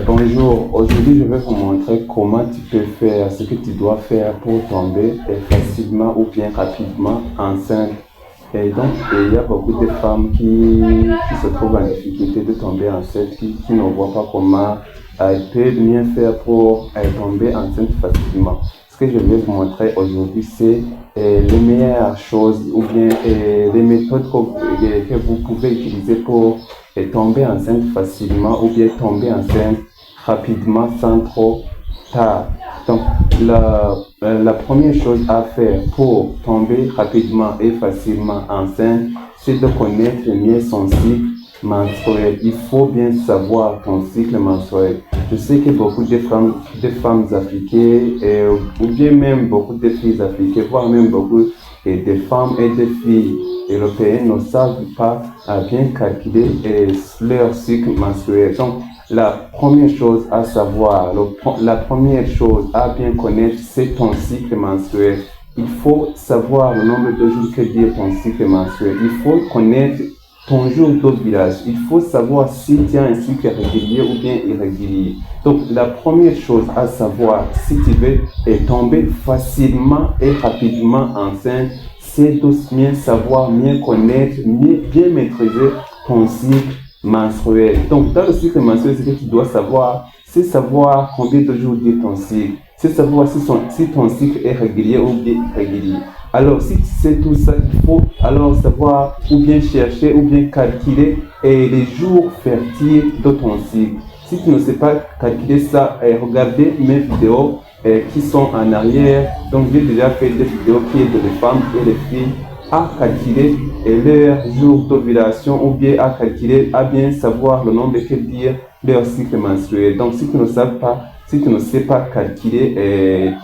Bonjour, aujourd'hui je vais vous montrer comment tu peux faire ce que tu dois faire pour tomber facilement ou bien rapidement enceinte. Et donc, il y a beaucoup de femmes qui se trouvent en difficulté de tomber enceinte, qui ne voient pas comment elles peuvent bien faire pour tomber enceinte facilement. Ce que je vais vous montrer aujourd'hui, c'est les meilleures choses ou bien les méthodes que vous pouvez utiliser pour tomber enceinte facilement ou bien tomber enceinte rapidement sans trop tard. Donc, la première chose à faire pour tomber rapidement et facilement enceinte, c'est de connaître mieux son cycle menstruel. Il faut bien savoir ton cycle menstruel. Je sais que beaucoup de femmes africaines, ou bien même beaucoup de filles africaines, voire même beaucoup de femmes et de filles européennes ne savent pas bien calculer leur cycle menstruel. Donc, la première chose à savoir, la première chose à bien connaître, c'est ton cycle menstruel. Il faut savoir le nombre de jours que dure ton cycle menstruel. Il faut connaître ton jour d'ovulation. Il faut savoir si tu as un cycle régulier ou bien irrégulier. Donc, la première chose à savoir, si tu veux tomber facilement et rapidement enceinte, c'est de bien savoir, bien connaître, bien maîtriser ton cycle menstruel. Donc, dans le cycle menstruel, ce que tu dois savoir, c'est savoir combien de jours dure ton cycle. C'est savoir si ton cycle est régulier ou bien irrégulier. Alors, si tu sais tout ça, il faut alors savoir ou bien chercher ou bien calculer les jours fertiles de ton cycle. Si tu ne sais pas calculer ça, regardez mes vidéos qui sont en arrière. Donc, j'ai déjà fait des vidéos qui aident les femmes et les filles à calculer leur jour d'ovulation ou bien à calculer, à bien savoir le nombre que dire leur cycle menstruel. Donc, si tu ne sais pas calculer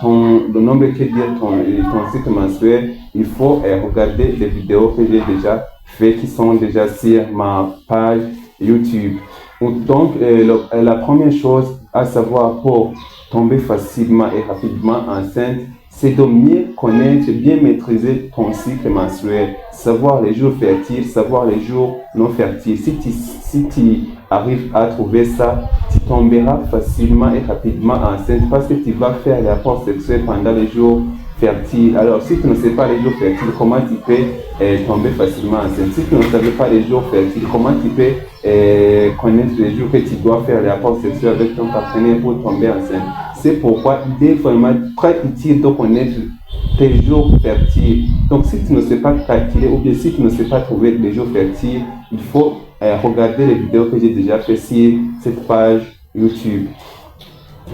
le nombre que dire ton cycle menstruel, il faut regarder les vidéos que j'ai déjà fait qui sont déjà sur ma page YouTube. Donc, la première chose à savoir pour tomber facilement et rapidement enceinte, c'est de mieux connaître, bien maîtriser ton cycle menstruel, savoir les jours fertiles, savoir les jours non fertiles. Si tu arrives à trouver ça, tu tomberas facilement et rapidement enceinte parce que tu vas faire les rapports sexuels pendant les jours fertiles. Alors, si tu ne sais pas les jours fertiles, comment tu peux tomber facilement enceinte? Si tu ne savais pas les jours fertiles, comment tu peux connaître les jours que tu dois faire les rapports sexuels avec ton partenaire pour tomber enceinte? C'est pourquoi il est vraiment très utile de connaître tes jours fertiles. Donc, si tu ne sais pas calculer ou bien si tu ne sais pas trouver les jours fertiles, il faut regarder les vidéos que j'ai déjà fait sur cette page YouTube.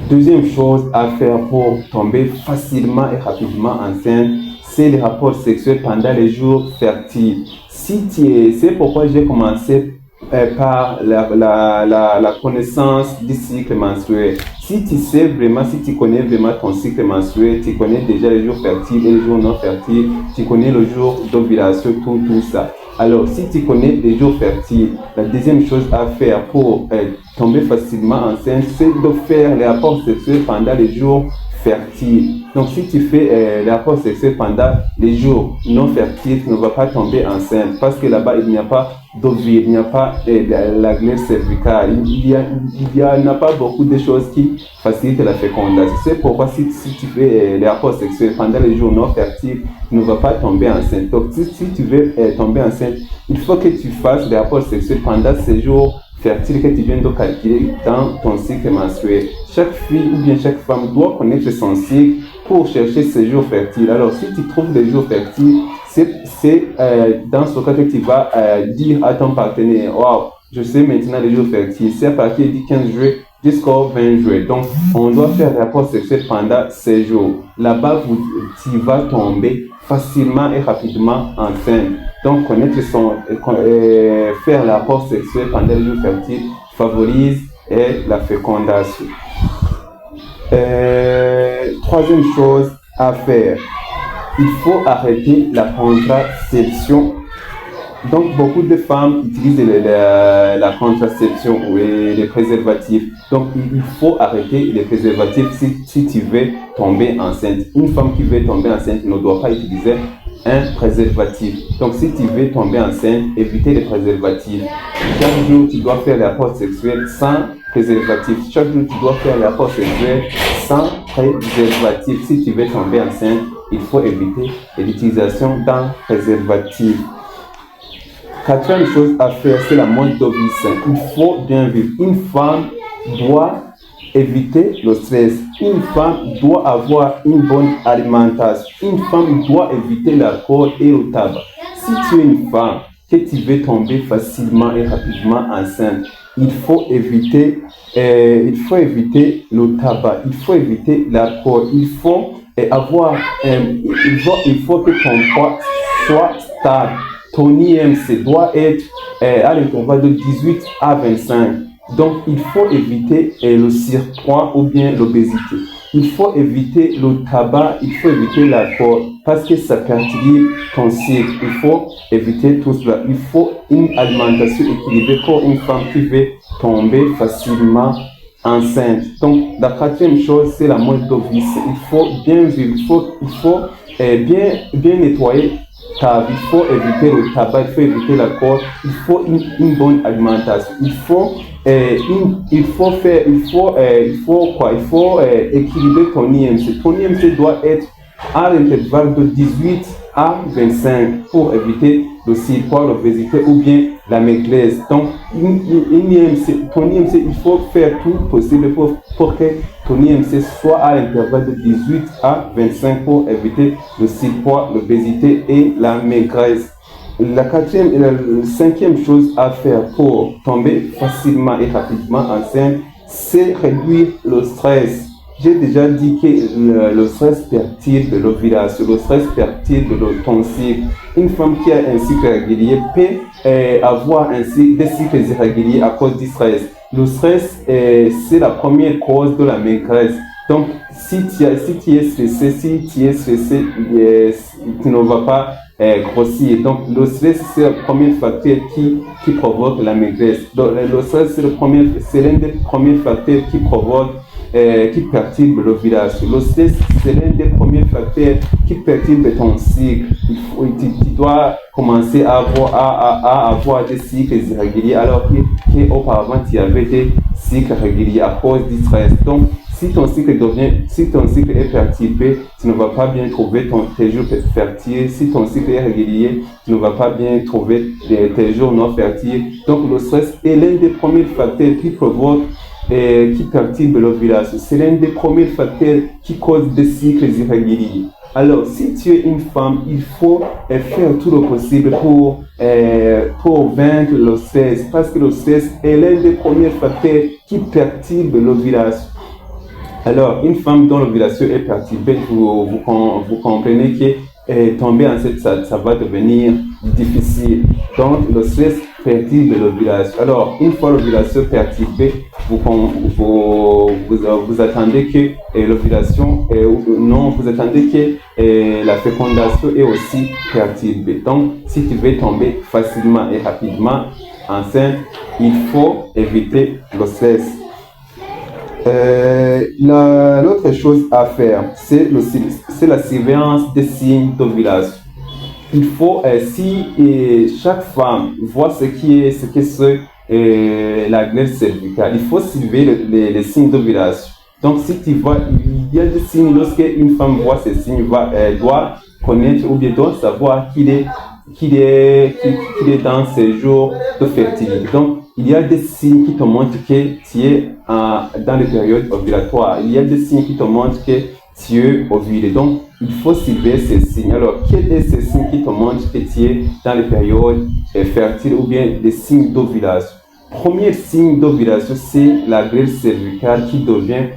Deuxième chose à faire pour tomber facilement et rapidement enceinte, c'est les rapports sexuels pendant les jours fertiles. C'est pourquoi j'ai commencé par la connaissance du cycle menstruel. Si tu connais vraiment ton cycle menstruel, tu connais déjà les jours fertiles et les jours non fertiles, tu connais le jour d'ovulation, tout ça. Alors, si tu connais les jours fertiles, la deuxième chose à faire pour tomber facilement enceinte, c'est de faire les rapports sexuels pendant les jours fertiles. Donc, si tu fais les rapports sexuels pendant les jours non fertiles, tu ne vas pas tomber enceinte parce que là-bas, il n'y a pas d'ovule, il n'y a pas la glande cervicale, il n'y a pas beaucoup de choses qui facilitent la fécondation. C'est pourquoi si tu fais les rapports sexuels pendant les jours non fertiles, tu ne vas pas tomber enceinte. Donc, si tu veux tomber enceinte, il faut que tu fasses les rapports sexuels pendant ces jours fertile que tu viens de calculer dans ton cycle menstruel. Chaque fille ou bien chaque femme doit connaître son cycle pour chercher ses jours fertiles. Alors, si tu trouves les jours fertiles, c'est dans ce cas que tu vas dire à ton partenaire, waouh, je sais maintenant les jours fertiles. C'est à partir du 15 juillet jusqu'au 20 juillet. Donc, on doit faire rapport sexuel pendant ces jours. Là-bas, tu vas tomber facilement et rapidement enceinte. Donc, faire le rapport sexuel pendant les jours fertiles favorise la fécondation. Troisième chose à faire, il faut arrêter la contraception. Donc, beaucoup de femmes utilisent la contraception ou les préservatifs. Donc, il faut arrêter les préservatifs si tu veux tomber enceinte. Une femme qui veut tomber enceinte ne doit pas utiliser un préservatif. Donc, si tu veux tomber enceinte, évitez les préservatifs. Chaque jour, tu dois faire les rapports sexuels sans préservatif. Chaque jour, tu dois faire les rapports sexuels sans préservatif. Si tu veux tomber enceinte, il faut éviter l'utilisation d'un préservatif. Quatrième chose à faire, c'est la mode de vie saine. Il faut bien vivre. Une femme doit éviter le stress. Une femme doit avoir une bonne alimentation. Une femme doit éviter l'alcool et le tabac. Si tu es une femme que tu veux tomber facilement et rapidement enceinte, il faut éviter le tabac, il faut éviter l'alcool, il faut que ton poids soit stable. Ton IMC doit être à l'intervalle de 18 à 25. Donc, il faut éviter le surpoids ou bien l'obésité. Il faut éviter le tabac, il faut éviter l'alcool parce que ça perturbe ton cycle. Il faut éviter tout cela. Il faut une alimentation équilibrée pour une femme qui veut tomber facilement enceinte. Donc, la quatrième chose, c'est la mode de vie. Il faut bien vivre, il faut bien nettoyer ta vie. Il faut éviter le tabac, il faut éviter l'alcool, il faut une bonne alimentation. Il faut équilibrer ton IMC. Ton IMC doit être à l'intervalle de 18 à 25 pour éviter le surpoids, l'obésité ou bien la maigresse. Donc, ton IMC, il faut faire tout possible pour que ton IMC soit à l'intervalle de 18 à 25 pour éviter le surpoids, l'obésité et la maigresse. La cinquième chose à faire pour tomber facilement et rapidement enceinte, c'est réduire le stress. J'ai déjà dit que le stress perturbe l'ovulation, le stress perturbe ton cycle. Une femme qui a un cycle régulier peut avoir des cycles irréguliers à cause du stress. Le stress, c'est la première cause de la maigresse. Donc, si tu es stressé, tu ne vas pas grossir. Donc, le stress, c'est le premier facteur qui provoque la maigresse. Donc, le stress, c'est l'un des premiers facteurs qui perturbe l'ovulation. Le stress, c'est l'un des premiers facteurs qui perturbe ton cycle. Tu dois commencer à avoir des cycles irréguliers alors qu'auparavant, tu avais des cycles réguliers à cause du stress. Donc, si ton cycle est perturbé, tu ne vas pas bien trouver tes jours fertiles. Si ton cycle est régulier, tu ne vas pas bien trouver tes jours non fertiles. Donc, le stress est l'un des premiers facteurs qui perturbe l'ovulation. C'est l'un des premiers facteurs qui cause des cycles irréguliers. Alors, si tu es une femme, il faut faire tout le possible pour vaincre le stress, parce que le stress est l'un des premiers facteurs qui perturbe l'ovulation. Alors, une femme dont l'ovulation est perturbée, vous comprenez que tomber enceinte, ça va devenir difficile. Donc, le stress perturbe l'ovulation. Alors, une fois l'ovulation perturbée, vous attendez que l'ovulation, vous attendez que la fécondation est aussi perturbée. Donc, si tu veux tomber facilement et rapidement enceinte, il faut éviter le stress. L'autre chose à faire, c'est la surveillance des signes d'ovulation. Il faut, chaque femme voit ce que c'est la glande cervicale, il faut surveiller les signes d'ovulation. Donc, si tu vois, il y a des signes, lorsque une femme voit ces signes, elle doit connaître ou bien doit savoir qu'il est dans ses jours de fertilité. Donc, il y a des signes qui te montrent que tu es dans les périodes ovulatoires. Il y a des signes qui te montrent que tu es ovulé. Donc, il faut surveiller ces signes. Alors, quels sont ces signes qui te montrent que tu es dans les périodes fertiles ou bien des signes d'ovulation? Premier signe d'ovulation, c'est la glande cervicale qui devient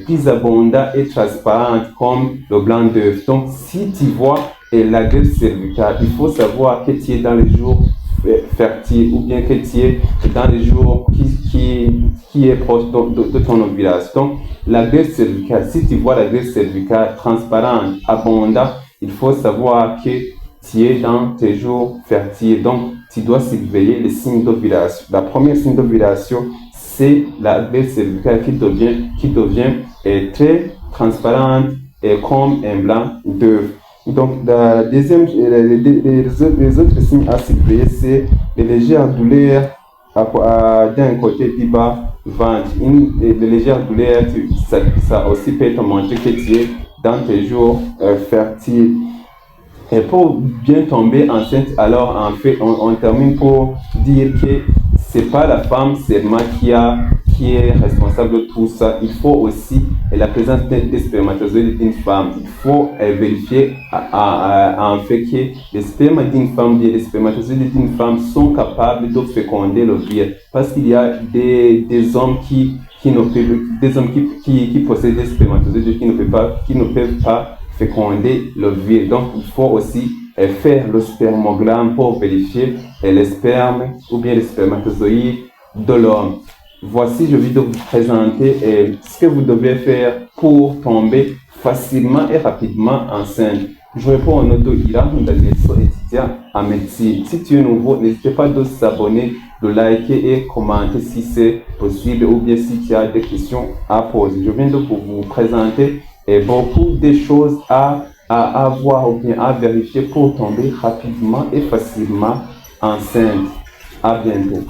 plus abondante et transparente comme le blanc d'œuf. Donc, si tu vois la glande cervicale, il faut savoir que tu es dans les jours fertile ou bien que tu es dans les jours qui est proche de ton ovulation. Donc, la glande cervicale, si tu vois la glande cervicale transparente, abondante, il faut savoir que tu es dans tes jours fertiles. Donc, tu dois surveiller les signes d'ovulation. La première signe d'ovulation, c'est la glande cervicale qui devient très transparente et comme un blanc d'œuf. Donc, les autres signes à surveiller, c'est les légères douleurs d'un côté du bas ventre, de légères douleurs, ça aussi peut te montrer que tu es dans tes jours fertiles. Et pour bien tomber enceinte, alors en fait, on termine pour dire que c'est pas la femme seulement qui est responsable de tout ça. Il faut aussi la présence des spermatozoïdes d'une femme. Il faut vérifier en fait que les spermes d'une femme, les spermatozoïdes d'une femme sont capables de féconder l'ovule. Parce qu'il y a des hommes qui possèdent des spermatozoïdes qui ne peuvent pas féconder l'ovule. Donc, il faut aussi faire le spermogramme pour vérifier les spermes ou bien les spermatozoïdes de l'homme. Voici, je vais vous présenter ce que vous devez faire pour tomber facilement et rapidement enceinte. Je réponds au nom de Hiram, étudiant en médecine. Si tu es nouveau, n'hésitez pas de s'abonner, de liker et commenter si c'est possible ou bien si tu as des questions à poser. Je viens de vous présenter beaucoup de choses à avoir ou bien à vérifier pour tomber rapidement et facilement enceinte. À bientôt.